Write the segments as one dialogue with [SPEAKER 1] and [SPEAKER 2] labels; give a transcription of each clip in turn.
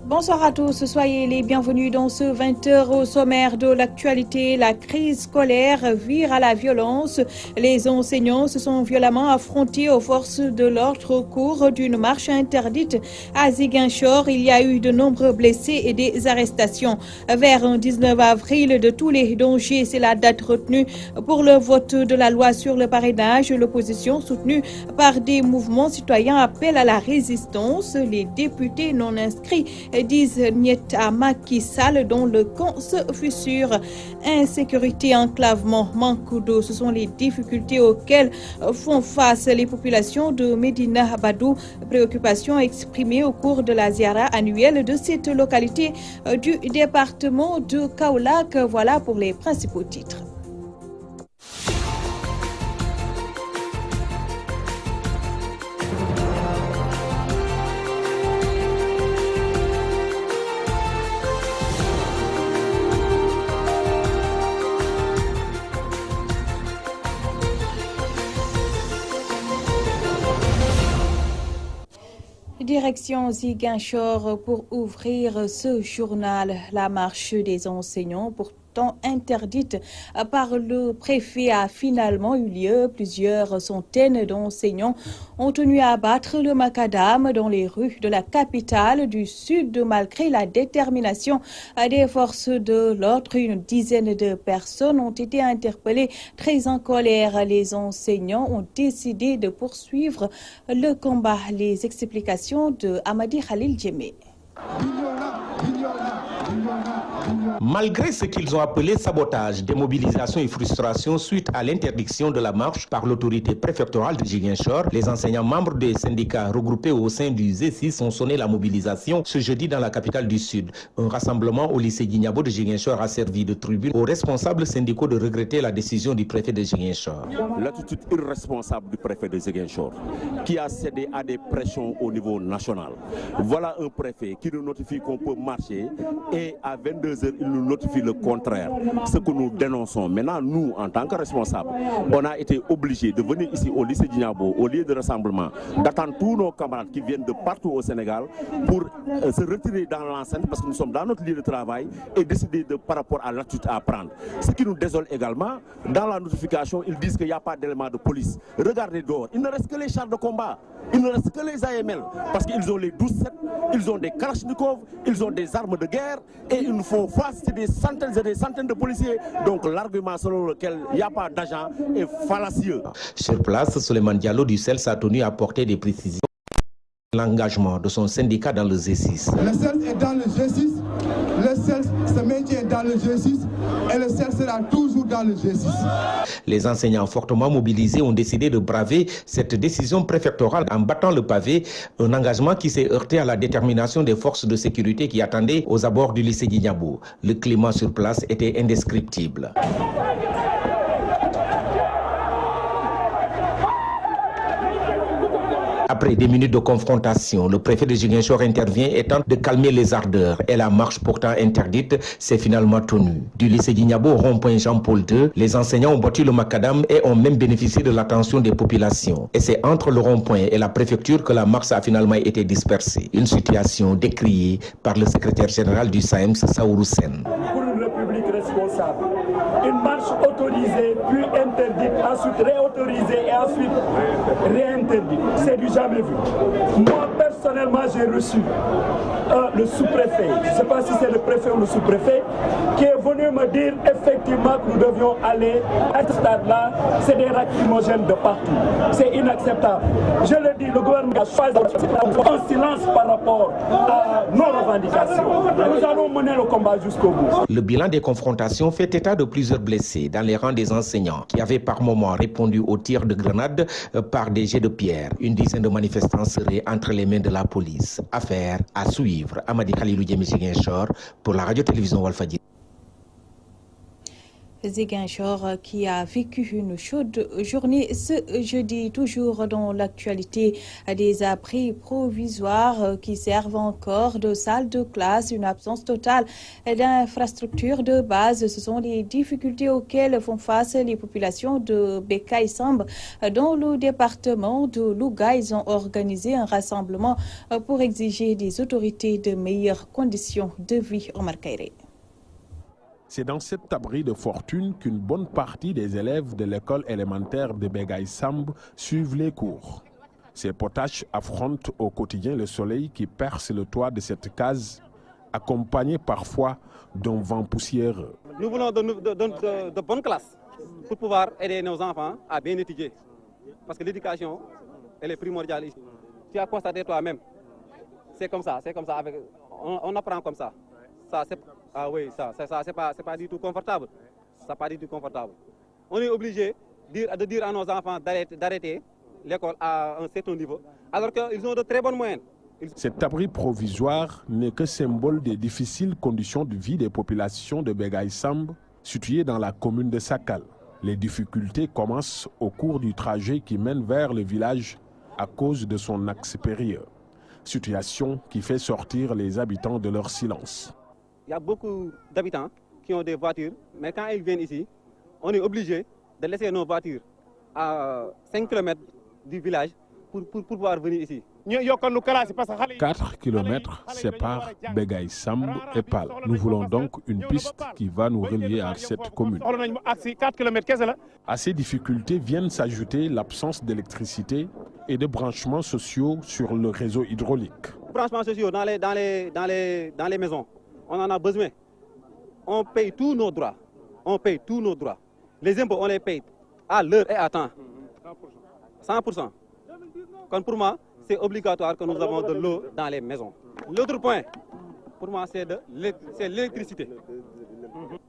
[SPEAKER 1] Bonsoir à tous, soyez les bienvenus dans ce 20h au sommaire de l'actualité. La crise scolaire vire à la violence. Les enseignants se sont violemment affrontés aux forces de l'ordre au cours d'une marche interdite à Ziguinchor. Il y a eu de nombreux blessés et des arrestations. Vers un 19 avril de tous les dangers, c'est la date retenue pour le vote de la loi sur le parrainage. L'opposition, soutenue par des mouvements citoyens, appelle à la résistance. Les députés non inscrits disent niet à Macky Sall dont le camp se fissure. Insécurité, enclavement, manque d'eau, ce sont les difficultés auxquelles font face les populations de Médina Badou. Préoccupations exprimées au cours de la ziara annuelle de cette localité du département de Kaolack. Voilà pour les principaux titres. Direction Ziguinchor pour ouvrir ce journal. La marche des enseignants, pourtant interdite par le préfet, a finalement eu lieu. Plusieurs centaines d'enseignants ont tenu à abattre le macadam dans les rues de la capitale du Sud malgré la détermination des forces de l'ordre. Une dizaine de personnes ont été interpellées. Très en colère, les enseignants ont décidé de poursuivre le combat. Les explications de Amadi Khalil Djemé.
[SPEAKER 2] Malgré ce qu'ils ont appelé sabotage, démobilisation et frustration suite à l'interdiction de la marche par l'autorité préfectorale de Ziguinchor, les enseignants membres des syndicats regroupés au sein du Z6 ont sonné la mobilisation ce jeudi dans la capitale du Sud. Un rassemblement au lycée Guignabo de Ziguinchor a servi de tribune aux responsables syndicaux de regretter la décision du préfet de Ziguinchor.
[SPEAKER 3] L'attitude irresponsable du préfet de Ziguinchor qui a cédé à des pressions au niveau national. Voilà un préfet qui nous notifie qu'on peut marcher et à 22h il nous notifie le contraire, ce que nous dénonçons. Maintenant, nous, en tant que responsables, on a été obligés de venir ici au lycée Guignabo, au lieu de rassemblement, d'attendre tous nos camarades qui viennent de partout au Sénégal pour se retirer dans l'enceinte parce que nous sommes dans notre lieu de travail et décider par rapport à l'attitude à prendre. Ce qui nous désole également, dans la notification, ils disent qu'il n'y a pas d'éléments de police. Regardez dehors, il ne reste que les chars de combat, il ne reste que les AML parce qu'ils ont les 12-7, ils ont des Kalachnikov, ils ont des armes de guerre et ils nous font face à des centaines et des centaines de policiers. Donc l'argument selon lequel il n'y a pas d'agent est fallacieux.
[SPEAKER 2] Sur place, Souleymane Diallo du CELS a tenu à apporter des précisions. L'engagement de son syndicat dans le G6.
[SPEAKER 4] Le CELS est dans le G6, le CELS se maintient dans le G6 et le CELS sera toujours dans le G6.
[SPEAKER 2] Les enseignants fortement mobilisés ont décidé de braver cette décision préfectorale en battant le pavé, un engagement qui s'est heurté à la détermination des forces de sécurité qui attendaient aux abords du lycée Guignabo. Le climat sur place était indescriptible. Après des minutes de confrontation, le préfet de Ziguinchor intervient et tente de calmer les ardeurs. Et la marche pourtant interdite s'est finalement tenue. Du lycée Guignabo au rond-point Jean-Paul II, les enseignants ont battu le macadam et ont même bénéficié de l'attention des populations. Et c'est entre le rond-point et la préfecture que la marche a finalement été dispersée. Une situation décriée par le secrétaire général du SAEMS, Saourou Sen.
[SPEAKER 5] Pour une république responsable, une marche autorisée, puis interdite, ensuite réautorisée et ensuite réinterdite. C'est du jamais vu. Moi, personnellement, j'ai reçu le sous-préfet, je ne sais pas si c'est le préfet ou le sous-préfet, qui est venu me dire effectivement que nous devions aller à ce stade-là. C'est des lacrymogènes de partout. C'est inacceptable. Je le dis, le gouvernement a choisi un silence par rapport à nos revendications. Nous allons mener le combat jusqu'au bout.
[SPEAKER 2] Le bilan des confrontations fait état de plusieurs blessés dans les rangs des enseignants qui avaient par moments répondu aux tirs de grenades par des jets de pierre. Une dizaine de manifestants seraient entre les mains de la police. Affaire à suivre. Amadi Khalilou Djemé Ziguinchor pour la radio-télévision Walfadjri.
[SPEAKER 1] Ziguinchor qui a vécu une chaude journée ce jeudi, toujours dans l'actualité des abris provisoires qui servent encore de salle de classe, une absence totale d'infrastructures de base. Ce sont les difficultés auxquelles font face les populations de Bekai Samb dans le département de Louga. Ils ont organisé un rassemblement pour exiger des autorités de meilleures conditions de vie. Omar Kairé.
[SPEAKER 6] C'est dans cet abri de fortune qu'une bonne partie des élèves de l'école élémentaire de Bekai Samb suivent les cours. Ces potaches affrontent au quotidien le soleil qui perce le toit de cette case, accompagné parfois d'un vent poussiéreux.
[SPEAKER 7] Nous voulons de bonnes classes pour pouvoir aider nos enfants à bien étudier. Parce que l'éducation, elle est primordiale ici. Tu as constaté toi-même. C'est comme ça, on apprend comme ça. Ah oui, ça c'est pas du tout confortable. Ça pas du tout confortable. On est obligé de dire à nos enfants d'arrêter l'école à un certain niveau, alors qu'ils ont de très bonnes moyennes.
[SPEAKER 6] Cet abri provisoire n'est que symbole des difficiles conditions de vie des populations de Bekai Samb, situées dans la commune de Sakal. Les difficultés commencent au cours du trajet qui mène vers le village à cause de son axe périlleux. Situation qui fait sortir les habitants de leur silence.
[SPEAKER 7] Il y a beaucoup d'habitants qui ont des voitures, mais quand ils viennent ici, on est obligé de laisser nos voitures à 5 km du village pour pouvoir venir ici.
[SPEAKER 6] 4 km séparent Bekai Samb et Pal. Nous voulons donc une piste qui va nous relier à cette commune. À ces difficultés viennent s'ajouter l'absence d'électricité et de branchements sociaux sur le réseau hydraulique.
[SPEAKER 7] Branchements sociaux dans les maisons, on en a besoin. On paye tous nos droits. Les impôts, on les paye à l'heure et à temps. 100%. Comme pour moi, c'est obligatoire que nous avons de l'eau dans les maisons. L'autre point, pour moi, c'est l'électricité.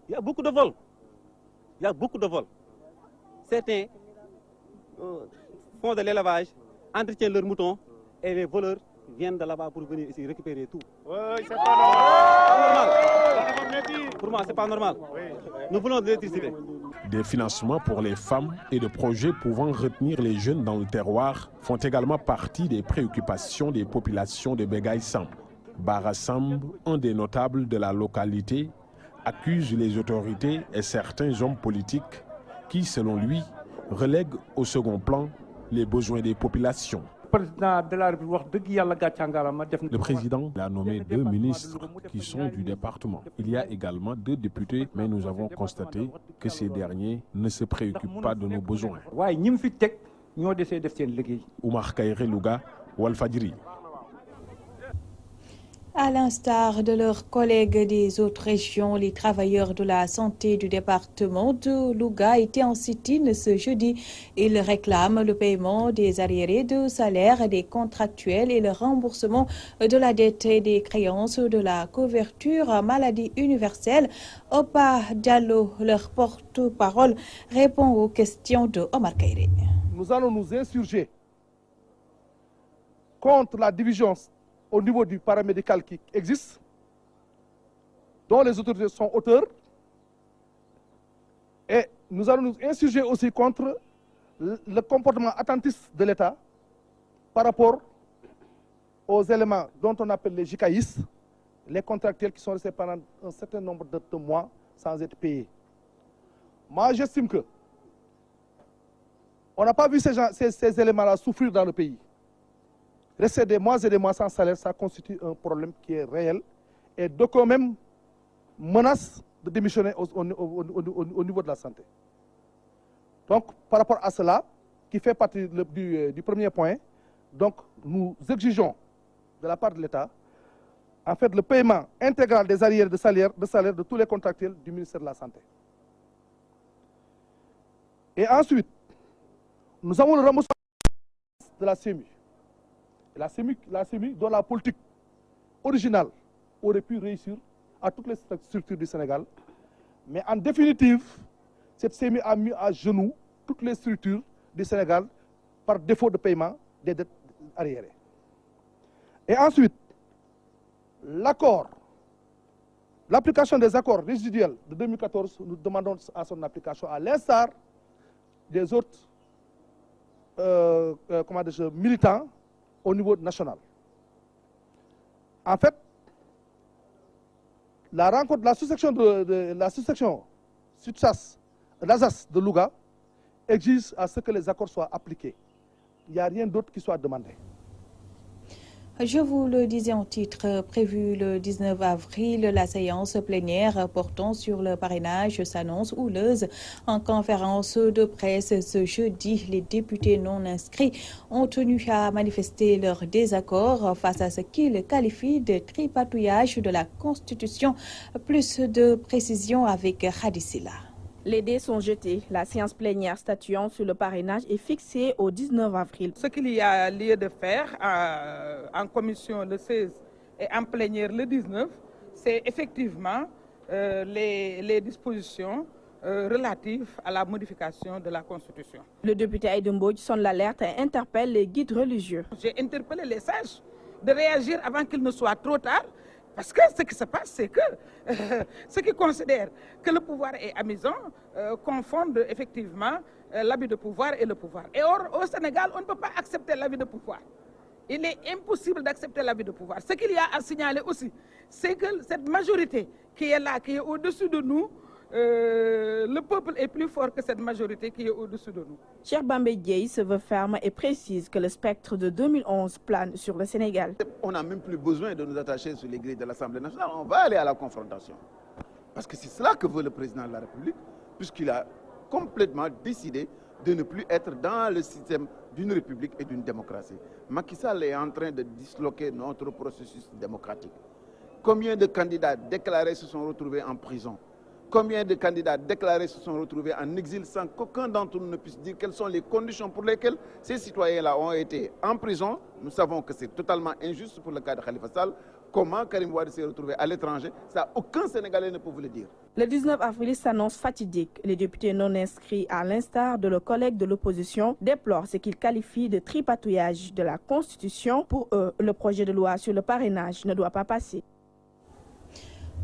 [SPEAKER 7] Il y a beaucoup de vols. Certains font de l'élevage, entretiennent leurs moutons et les voleurs viennent de là-bas pour venir ici récupérer tout.
[SPEAKER 8] Oui, c'est pas
[SPEAKER 7] normal. Pour moi, c'est pas normal. Nous voulons de l'électricité.
[SPEAKER 6] Des financements pour les femmes et de projets pouvant retenir les jeunes dans le terroir font également partie des préoccupations des populations de Bekai Samb. Bara Samb, un des notables de la localité, accuse les autorités et certains hommes politiques qui, selon lui, relèguent au second plan les besoins des populations. Le président a nommé 2 ministres qui sont du département. Il y a également 2 députés, mais nous avons constaté que ces derniers ne se préoccupent pas de nos besoins. Oumar Kairé Louga, Walfadjri.
[SPEAKER 1] À l'instar de leurs collègues des autres régions, les travailleurs de la santé du département de Louga étaient en sit-in ce jeudi. Ils réclament le paiement des arriérés de salaire des contractuels et le remboursement de la dette et des créances de la couverture maladie universelle. Opa Diallo, leur porte-parole, répond aux questions de Omar Kairé.
[SPEAKER 4] Nous allons nous insurger contre la division au niveau du paramédical qui existe, dont les autorités sont auteurs, et nous allons nous insurger aussi contre le comportement attentiste de l'État par rapport aux éléments dont on appelle les JKIS, les contractuels qui sont restés pendant un certain nombre de mois sans être payés. Moi, j'estime que on n'a pas vu ces éléments-là souffrir dans le pays. Rester des mois et des mois sans salaire, ça constitue un problème qui est réel et d'aucuns même menacent de démissionner au niveau de la santé. Donc, par rapport à cela, qui fait partie du premier point, donc nous exigeons de la part de l'État, en fait, le paiement intégral des arriérés de salaire de tous les contractuels du ministère de la Santé. Et ensuite, nous avons le remboursement de la CMU. La CMU, dont la politique originale aurait pu réussir à toutes les structures du Sénégal. Mais en définitive, cette CMU a mis à genoux toutes les structures du Sénégal par défaut de paiement des dettes arriérées. Et ensuite, l'accord L'application des accords résiduels de 2014, nous demandons à son application à l'instar des autres militants au niveau national. En fait, la rencontre, la sous-section SUTSAS, l'ASAS de Louga exige à ce que les accords soient appliqués. Il n'y a rien d'autre qui soit demandé.
[SPEAKER 1] Je vous le disais en titre, prévu le 19 avril, la séance plénière portant sur le parrainage s'annonce houleuse. En conférence de presse ce jeudi, les députés non inscrits ont tenu à manifester leur désaccord face à ce qu'ils qualifient de tripatouillage de la Constitution. Plus de précisions avec Khadisila.
[SPEAKER 9] Les dés sont jetés. La séance plénière statuant sur le parrainage est fixée au 19 avril.
[SPEAKER 10] Ce qu'il y a lieu de faire en commission le 16 et en plénière le 19, c'est effectivement les dispositions relatives à la modification de la Constitution.
[SPEAKER 9] Le député Aïda Mbodj sonne l'alerte et interpelle les guides religieux.
[SPEAKER 10] J'ai interpellé les sages de réagir avant qu'il ne soit trop tard. Parce que ce qui se passe, c'est que ceux qui considèrent que le pouvoir est amusant confondent effectivement l'abus de pouvoir et le pouvoir. Et or, au Sénégal, on ne peut pas accepter l'abus de pouvoir. Il est impossible d'accepter l'abus de pouvoir. Ce qu'il y a à signaler aussi, c'est que cette majorité qui est là, qui est au-dessus de nous, le peuple est plus fort que cette majorité qui est au-dessus de nous.
[SPEAKER 9] Cheikh Bambey Dièye se veut ferme et précise que le spectre de 2011 plane sur le Sénégal.
[SPEAKER 11] On n'a même plus besoin de nous attacher sur les grilles de l'Assemblée nationale. On va aller à la confrontation. Parce que c'est cela que veut le président de la République, puisqu'il a complètement décidé de ne plus être dans le système d'une république et d'une démocratie. Macky Sall est en train de disloquer notre processus démocratique. Combien de candidats déclarés se sont retrouvés en prison? Combien de candidats déclarés se sont retrouvés en exil sans qu'aucun d'entre nous ne puisse dire quelles sont les conditions pour lesquelles ces citoyens-là ont été en prison? Nous savons que c'est totalement injuste pour le cas de Khalifa Sall. Comment Karim Wade s'est retrouvé à l'étranger? Ça, aucun Sénégalais ne peut vous le dire.
[SPEAKER 9] Le 19 avril s'annonce fatidique. Les députés non inscrits, à l'instar de leurs collègues de l'opposition, déplorent ce qu'ils qualifient de tripatouillage de la Constitution. Pour eux, le projet de loi sur le parrainage ne doit pas passer.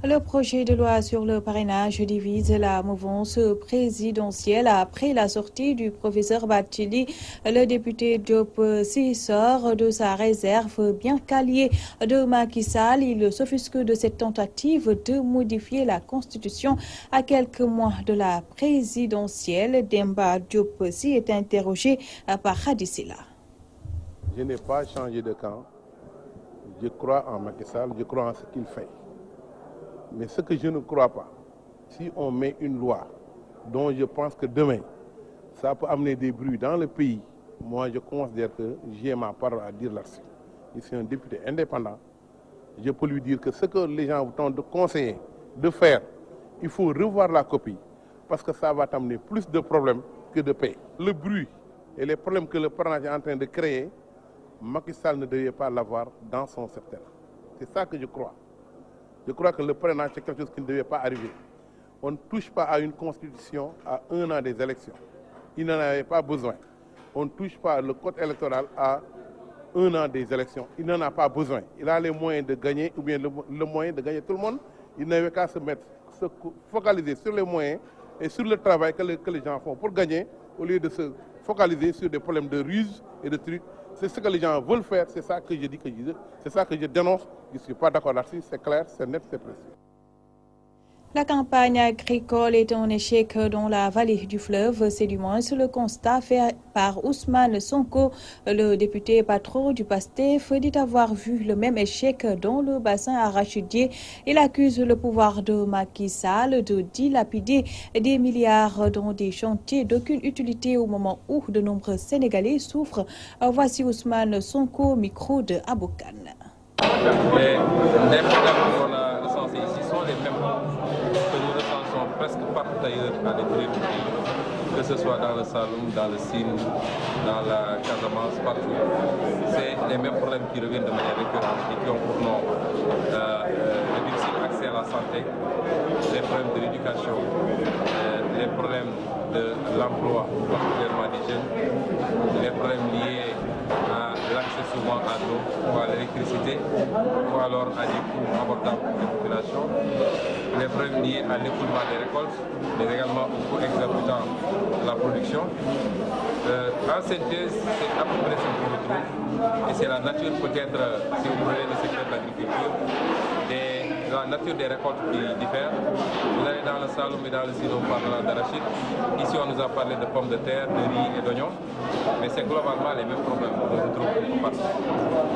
[SPEAKER 1] Le projet de loi sur le parrainage divise la mouvance présidentielle. Après la sortie du professeur Bathily, le député Diop Sy sort de sa réserve bien qu'allié de Macky Sall. Il s'offusque de cette tentative de modifier la Constitution à quelques mois de la présidentielle. Demba Diop Sy est interrogé par Khadisila.
[SPEAKER 12] Je n'ai pas changé de camp. Je crois en Macky Sall, je crois en ce qu'il fait. Mais ce que je ne crois pas, si on met une loi dont je pense que demain, ça peut amener des bruits dans le pays, moi je considère que j'ai ma parole à dire là-dessus. Je suis un député indépendant. Je peux lui dire que ce que les gens vous tentent de conseiller, de faire, il faut revoir la copie parce que ça va t'amener plus de problèmes que de paix. Le bruit et les problèmes que le parrainage est en train de créer, Macky Sall ne devait pas l'avoir dans son secteur. C'est ça que je crois. Je crois que le parrainage, c'est quelque chose qui ne devait pas arriver. On ne touche pas à une constitution à 1 an des élections. Il n'en avait pas besoin. On ne touche pas le code électoral à 1 an des élections. Il n'en a pas besoin. Il a les moyens de gagner, ou bien le moyen de gagner tout le monde. Il n'avait qu'à se focaliser sur les moyens et sur le travail que les gens font pour gagner, au lieu de se focaliser sur des problèmes de ruse et de trucs. C'est ce que les gens veulent faire, c'est ça que je dis, c'est ça que je dénonce. Je ne suis pas d'accord là-dessus, c'est clair, c'est net, c'est précis.
[SPEAKER 1] La campagne agricole est un échec dans la vallée du fleuve. C'est du moins le constat fait par Ousmane Sonko. Le député patron du PASTEF dit avoir vu le même échec dans le bassin arachidier. Il accuse le pouvoir de Macky Sall de dilapider des milliards dans des chantiers d'aucune utilité au moment où de nombreux Sénégalais souffrent. Voici Ousmane Sonko, micro de Aboukan.
[SPEAKER 13] Les problèmes qu'on a recensés ici sont les mêmes que nous recensons presque partout ailleurs à l'intérieur du pays, que ce soit dans le Saloum, dans le Sine, dans la Casamance, partout. C'est les mêmes problèmes qui reviennent de manière récurrente et qui ont pour nom le difficile accès à la santé, les problèmes de l'éducation, les problèmes de l'emploi, particulièrement des jeunes, les problèmes liés à l'accès souvent à l'eau ou à l'électricité, ou alors à des coûts abordables pour les populations. Les problèmes liés à l'écoulement des récoltes, mais également aux coûts exorbitants de la production. En synthèse, c'est à peu près ce qu'on retrouve. Et c'est la nature peut-être, si vous voulez, le secteur de l'agriculture, la nature des récoltes qui diffère. Vous allez dans le Saloum et dans le Sine, on parlera d'arachide. Ici, on nous a parlé de pommes de terre, de riz et d'oignons. Mais c'est globalement les mêmes problèmes qu'on retrouve beaucoup partout.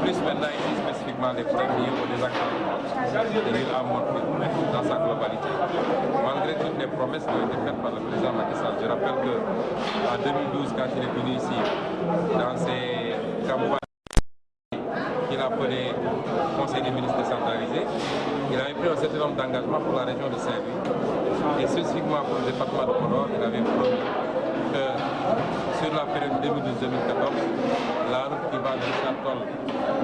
[SPEAKER 13] Plus maintenant, ici, spécifiquement, les problèmes liés au désenclavement de l'île à Morphine dans sa globalité. Malgré toutes les promesses qui ont été faites par le président Macky Sall, je rappelle qu'en 2012, quand il est venu ici, dans ses campagnes, qu'il appelait Conseil des ministres décentralisé, il avait pris un certain nombre d'engagements pour la région de Saint-Louis. Et spécifiquement pour le département de Podor, il avait promis que sur la période 2012-2014, la route qui va de Richard-Toll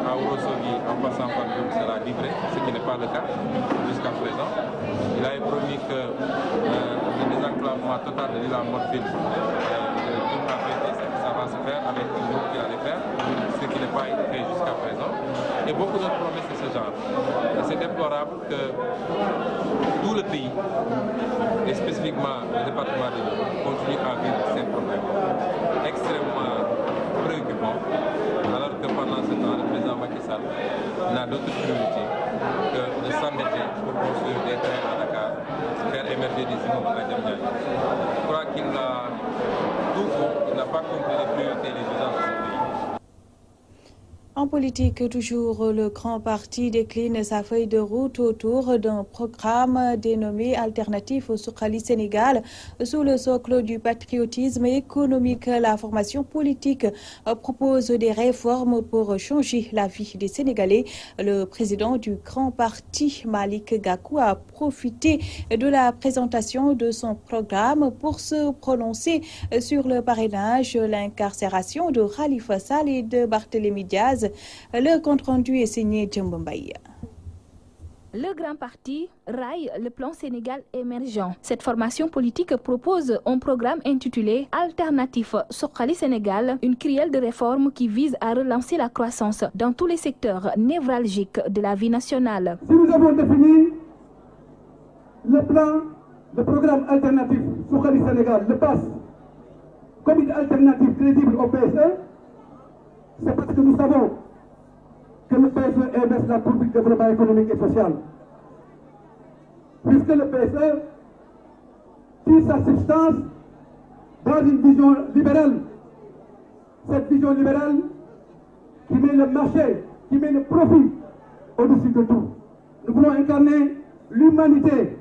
[SPEAKER 13] à Ourossogui en passant par Dioum sera livrée, ce qui n'est pas le cas jusqu'à présent. Il avait promis que le désenclavement total de l'île à Morphine, ça va se faire avec une route qu'il allait faire, ce qui n'est pas fait jusqu'à présent. Et beaucoup d'autres promesses de ce genre. Et c'est déplorable que tout le pays, et spécifiquement le département de l'Eau, continue à vivre ces problèmes extrêmement préoccupants, alors que pendant ce temps, le président Macky Sall n'a d'autre priorité que de s'endetter pour construire des trains à Dakar, faire émerger des immeubles à Diamniadio. Je crois qu'il a tout faux, il n'a pas compris les priorités et les usages de ce pays.
[SPEAKER 1] En politique, toujours, le grand parti décline sa feuille de route autour d'un programme dénommé Alternatif au Suqali Sénégal. Sous le socle du patriotisme économique, la formation politique propose des réformes pour changer la vie des Sénégalais. Le président du grand parti, Malick Gakou, a profité de la présentation de son programme pour se prononcer sur le parrainage, l'incarcération de Khalifa Sall et de Barthélémy Diaz. Le compte-rendu est signé Djambombaï.
[SPEAKER 14] Le grand parti raille le plan Sénégal émergent. Cette formation politique propose un programme intitulé Alternatif Suqali Sénégal, une crielle de réformes qui vise à relancer la croissance dans tous les secteurs névralgiques de la vie nationale.
[SPEAKER 15] Si nous avons défini le programme Alternatif Suqali Sénégal, le PAS, comme une alternative crédible au PSE, c'est parce que nous savons que le PSE inverse la courbe du développement économique et social. Puisque le PSE tire sa substance dans une vision libérale. Cette vision libérale qui met le marché, qui met le profit au-dessus de tout. Nous voulons incarner l'humanité,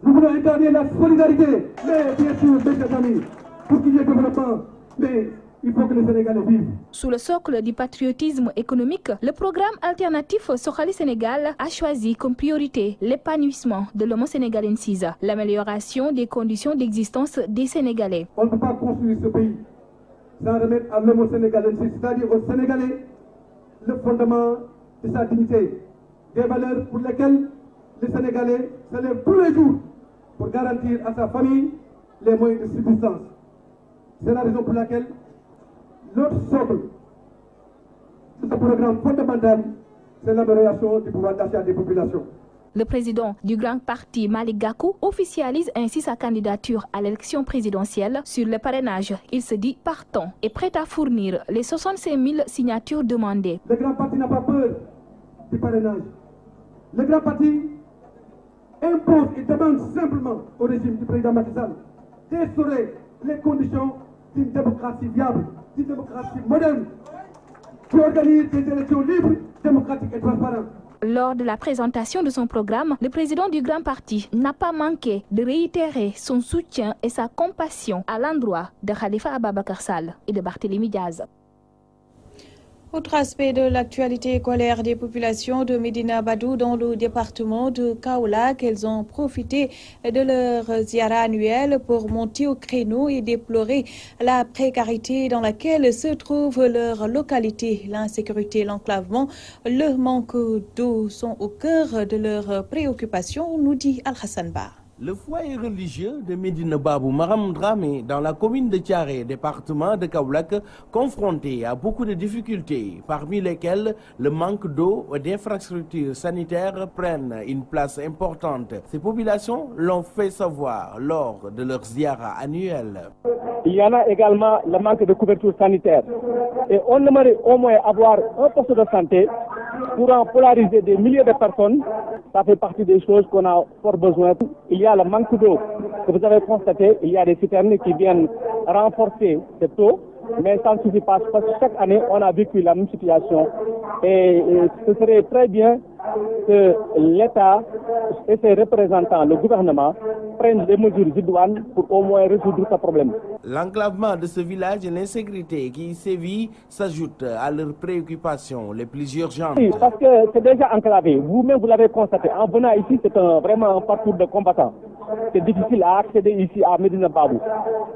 [SPEAKER 15] nous voulons incarner la solidarité, mais bien sûr, mes amis, pour qu'il y ait développement, mais il faut que les Sénégalais vivent.
[SPEAKER 14] Sous le socle du patriotisme économique, le programme Alternatif Suqali Sénégal a choisi comme priorité l'épanouissement de l'homo sénégalensis, l'amélioration des conditions d'existence des Sénégalais.
[SPEAKER 15] On ne peut pas construire ce pays sans remettre à l'homo sénégalensis, c'est-à-dire aux Sénégalais, le fondement de sa dignité, des valeurs pour lesquelles les Sénégalais se lèvent tous les jours pour garantir à sa famille les moyens de subsistance. C'est la raison pour laquelle l'autre socle de ce programme fondamental, c'est l'amélioration du pouvoir d'achat des populations.
[SPEAKER 14] Le président du grand parti, Malick Gakou, officialise ainsi sa candidature à l'élection présidentielle. Sur le parrainage, il se dit partant et prêt à fournir les 65 000 signatures demandées.
[SPEAKER 15] Le grand parti n'a pas peur du parrainage. Le grand parti impose et demande simplement au régime du président Macky Sall d'instaurer les conditions d'une démocratie viable, d'une démocratie moderne, qui organise des élections libres, démocratiques et transparentes.
[SPEAKER 14] Lors de la présentation de son programme, le président du grand parti n'a pas manqué de réitérer son soutien et sa compassion à l'endroit de Khalifa Ababacar Sall et de Barthélémy Diaz.
[SPEAKER 1] Autre aspect de l'actualité, colère des populations de Médina Badou dans le département de Kaolack. Elles ont profité de leur ziara annuelle pour monter au créneau et déplorer la précarité dans laquelle se trouve leur localité. L'insécurité, l'enclavement, le manque d'eau sont au cœur de leurs préoccupations, nous dit Al-Hassan Ba.
[SPEAKER 16] Le foyer religieux de Médina Babou Maram Dramé dans la commune de Thiaré, département de Kaolack, confronté à beaucoup de difficultés, parmi lesquelles le manque d'eau et d'infrastructures sanitaires prennent une place importante. Ces populations l'ont fait savoir lors de leur ziara annuelle.
[SPEAKER 17] Il y en a également le manque de couverture sanitaire. Et on aimerait au moins avoir un poste de santé pour en polariser des milliers de personnes. Ça fait partie des choses qu'on a fort besoin. Il y a le manque d'eau que vous avez constaté. Il y a des citernes qui viennent renforcer cette eau. Mais ça ne suffit pas parce que chaque année, on a vécu la même situation. Et ce serait très bien que l'État et ses représentants, le gouvernement, prennent des mesures idoines pour au moins résoudre ce problème.
[SPEAKER 16] L'enclavement de ce village et l'insécurité qui y sévit s'ajoutent à leurs préoccupations les plus urgentes.
[SPEAKER 17] Oui, parce que c'est déjà enclavé. Vous-même, vous l'avez constaté. En venant ici, c'est vraiment un parcours de combattant. C'est difficile à accéder ici à Médina Babou.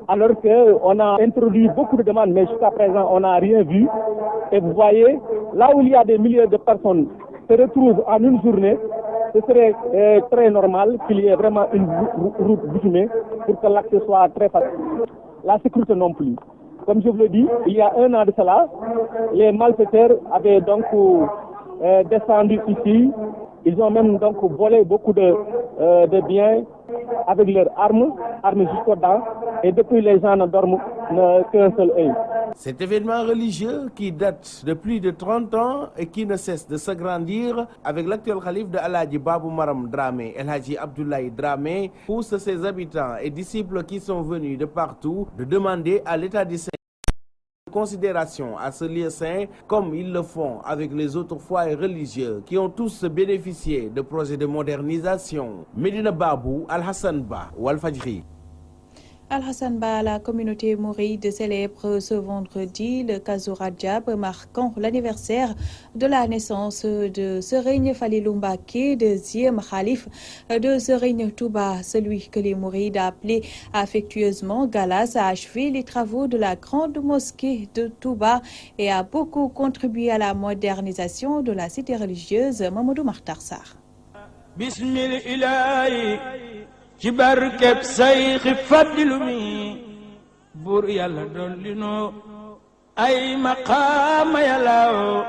[SPEAKER 17] Alors qu'on a introduit beaucoup de demandes, mais jusqu'à présent, on n'a rien vu. Et vous voyez, là où il y a des milliers de personnes se retrouvent en une journée, ce serait très normal qu'il y ait vraiment une route bitumée pour que l'accès soit très facile. La sécurité non plus. Comme je vous l'ai dit, il y a un an de cela, les malfaiteurs avaient donc descendu ici. Ils ont même donc volé beaucoup de biens avec leurs armes jusqu'aux dents. Et depuis, les gens ne dorment qu'un seul œil.
[SPEAKER 16] Cet événement religieux qui date de plus de 30 ans et qui ne cesse de s'agrandir avec l'actuel calife de Alhaji Babou Maram Dramé, El Hadji Abdoulaye Dramé, pousse ses habitants et disciples qui sont venus de partout de demander à l'État du Saint considération à ce lieu saint comme ils le font avec les autres foyers religieux qui ont tous bénéficié de projets de modernisation. Médina Babou, Al-Hassan Ba, Walfadjri.
[SPEAKER 1] Al-Hassan Ba, la communauté mouride célèbre ce vendredi le Kazu Rajab marquant l'anniversaire de la naissance de Serigne Falilou Mbacké, deuxième khalife de Serigne Touba. Celui que les mourides appelaient affectueusement Galas a achevé les travaux de la grande mosquée de Touba et a beaucoup contribué à la modernisation de la cité religieuse. Mamadou Makhtar Sarr.
[SPEAKER 18] ci barkeb sayxi faddilu mi buur yàlla dolli noo ay maqaama yàllaaw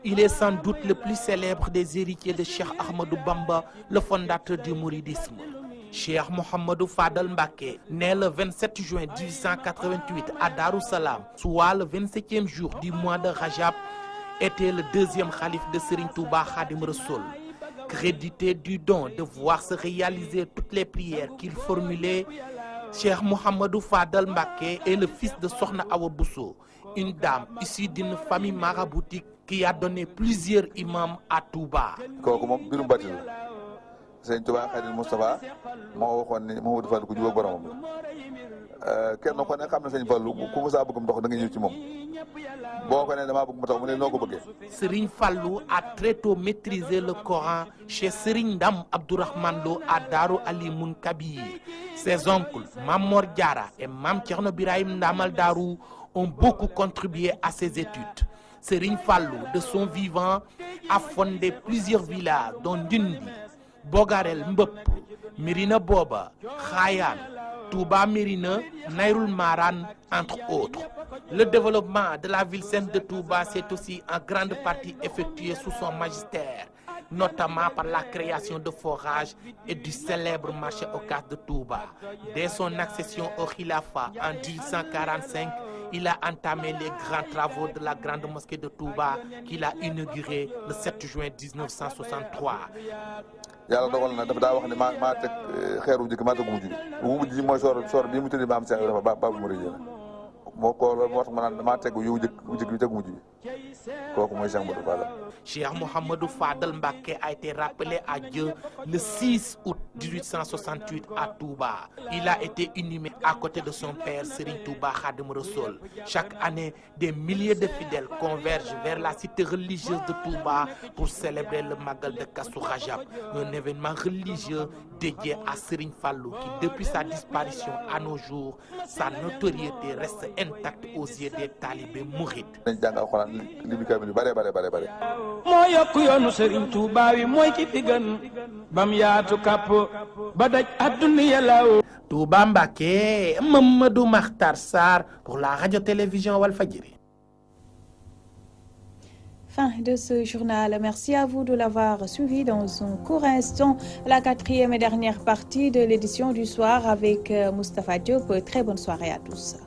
[SPEAKER 19] Il est sans doute le plus célèbre des héritiers de Cheikh Ahmadou Bamba, le fondateur du mouridisme. Cheikh Mouhamadou Fadal Mbacké, né le 27 juin 1888 à Darou Salam, soit le 27e jour du mois de Rajab, était le deuxième khalife de Serigne Touba Khadim Rassoul. Crédité du don de voir se réaliser toutes les prières qu'il formulait, Cheikh Mouhamadou Fadal Mbacké est le fils de Sokhna Awa Bousso, une dame issue d'une famille maraboutique qui a donné plusieurs imams à Touba.
[SPEAKER 20] Sëñ Touba Khadim Moustapha moo waxoon ni Mouhamadou Fallou ku jubóog boromam la kenn ko ne xam na Sëñ Fallou ku mu saa bëgg ndox da nga ñëw ci moom boo ko ne damaa bëgg mu tax mu ne noo ko bëggee.
[SPEAKER 19] Serigne Fallou a très tôt maîtrisé le Coran chez Serigne Ndam Abdourahmane Lo à Darou Alimoun Kabir. Ses oncles Mamor Diara et Mam Thierno Birahim Ndamal Darou ont beaucoup contribué à ses études. Serigne Fallou, de son vivant, a fondé plusieurs villages dont Ndindi, Bogarel Mbop, Mirina Boba, Khayan, Touba Mirina, Nairul Maran, entre autres. Le développement de la ville sainte de Touba s'est aussi en grande partie effectué sous son magistère, notamment par la création de forages et du célèbre marché aux cases de Touba. Dès son accession au Khilafa en 1845, il a entamé les grands travaux de la grande mosquée de Touba qu'il a inaugurée le 7 juin 1963.
[SPEAKER 20] yàlla dogal na dafa daa wax ne maa teg xeeru njëkk maa teg bu mujj bu mujj ji mooy soor bii mu tëddee maam Cheikh dafa Babou Mouridina moo ko loolu moo tax ma naan maa teg yu njëkk bi teg mujj bi kooku mooy Cheikh Modou Fadal.
[SPEAKER 19] Cheikh Mouhamadou Fadal Mbacké a été rappelé à Dieu le 6 août 1868 à Touba. Il a été inhumé à côté de son père Serigne Touba Khadim Rassoul. Chaque année, des milliers de fidèles convergent vers la cité religieuse de Touba pour célébrer le Magal de Kazu Rajab, un événement religieux dédié à Serigne Fallou qui, depuis sa disparition à nos jours, sa notoriété reste intacte aux yeux des talibés mourides.
[SPEAKER 18] moo yokk yoonu Serigne Touba wi mooy ki fi gën bam yaatu kapp ba daj adduna yàllaaw.
[SPEAKER 19] Touba Mbacké, Mamadou Makhtar Sarr pour la radio-télévision Walfadjri.
[SPEAKER 1] Fin de ce journal. Merci à vous de l'avoir suivi. Dans un court instant, la 4e et dernière partie de l'édition du soir avec Moustapha Diop. Très bonne soirée à tous.